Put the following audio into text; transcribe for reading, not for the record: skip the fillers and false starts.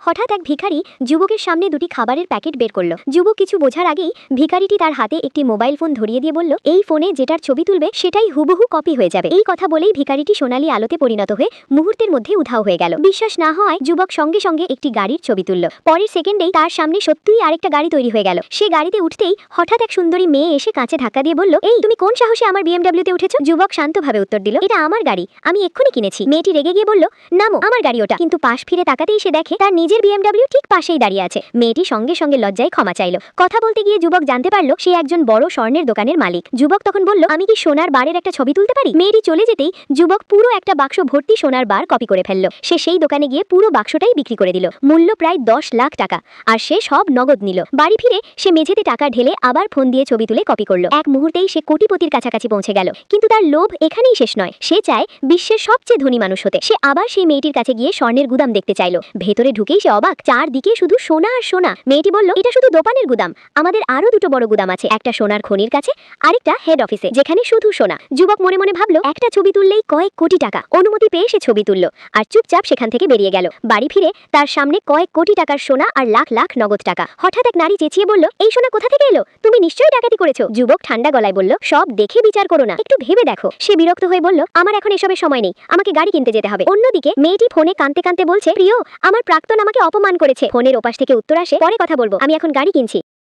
হঠাৎ এক ভিখারি যুবকের সামনে দুটি খাবারের প্যাকেট বের করলো। যুবক কিছু বোঝার আগেই ভিখারিটি তার হাতে একটি মোবাইল ফোন ধরিয়ে দিয়ে বলল, এই ফোনে যেটার ছবি তুলবে সেটাই হুবহু কপি হয়ে যাবে। এই কথা বলেই ভিখারিটি সোনালী আলোতে পরিণত হয়ে মুহূর্তের মধ্যে উধাও হয়ে গেল। বিশ্বাস না হওয়ায় যুবক সঙ্গে সঙ্গে একটি গাড়ির ছবি তুলল। পরের সেকেন্ডেই তার সামনে সত্যিই আরেকটা গাড়ি তৈরি হয়ে গেল। সে গাড়িতে উঠতেই হঠাৎ এক সুন্দরী মেয়ে এসে কাঁচে ধাক্কা দিয়ে বলল, এই তুমি কোন সাহসে আমার বিএমডব্লিউতে উঠেছো? যুবক শান্তভাবে উত্তর দিল, এটা আমার গাড়ি, আমি এক্ষুনি কিনেছি। মেয়েটি রেগে গিয়ে বলল, নামো, আমার গাড়ি ওটা। কিন্তু পাশ ফিরে তাকাতেই সে দেখে তার নিজের বিএমডব্লিউ ঠিক পাশেই দাঁড়িয়ে আছে। মেয়েটি সঙ্গে সঙ্গে লজ্জায় ক্ষমা চাইল। কথা বলতে গিয়ে যুবক জানতে পারলো সে একজন বড় স্বর্ণের দোকানের মালিক। যুবক তখন বলল, আমি কি সোনার বারের একটা ছবি তুলতে পারি? মেয়েটি চলে যেতেই যুবক পুরো একটা বাক্স ভর্তি সোনার বার কপি করে ফেলল। সে সেই দোকানে গিয়ে পুরো বাক্সটাই বিক্রি করে দিল। মূল্য প্রায় 10 লাখ টাকা। আর সে সব নগদ নিল। বাড়ি ফিরে সে মেঝেতে টাকা ঢেলে আবার ফোন দিয়ে ছবি তুলে কপি করলো। এক মুহূর্তেই সে কোটিপতির কাছাকাছি পৌঁছে গেল। কিন্তু তার লোভ এখানেই শেষ নয়। সে চায় বিশ্বের সবচেয়ে ধনী মানুষ হতে। সে আবার সেই মেয়েটির কাছে গিয়ে স্বর্ণের গুদাম দেখতে চাইল। ভেতরে ঢুকেই সে অবাক, চারদিকে শুধু সোনা আর সোনা। মেয়েটি বলল, এটা শুধু দোকানের গুদাম, আমাদের আরো দুটো বড় গুদাম আছে, একটা সোনার খনির কাছে, আরেকটা হেড অফিসে, যেখানে শুধু সোনা। যুবক মনে মনে ভাবলো, একটা ছবি তুললেই কয়েক কোটি টাকা। অনুমতি পেয়ে সে ছবি তুলল আর চুপচাপ সেখান থেকে বেরিয়ে গেল। বাড়ি ফিরে তার সামনে কয়েক কোটি টাকার সোনা আর লাখ লাখ নগদ টাকা। হঠাৎ এক নারী চেঁচিয়ে বলল, এই সোনা কোথা থেকে এলো? তুমি নিশ্চয়ই ডাকাতি করেছো। যুবক ঠান্ডা গলায় বলল, সব দেখে বিচার করো না, একটু ভেবে দেখো। সে বিরক্ত হয়ে বলল, আমার এখন এসবের সময় নেই, আমাকে গাড়ি কিনতে যেতে হবে। অন্যদিকে মেয়েটি ফোনে কাঁদতে কাঁদতে বলছে, প্রিয়, আমার প্রাক্তন আমাকে অপমান করেছে। ফোনের ওপাশ থেকে উত্তর আসে, পরে কথা বলবো, আমি এখন গাড়ি কিনছি।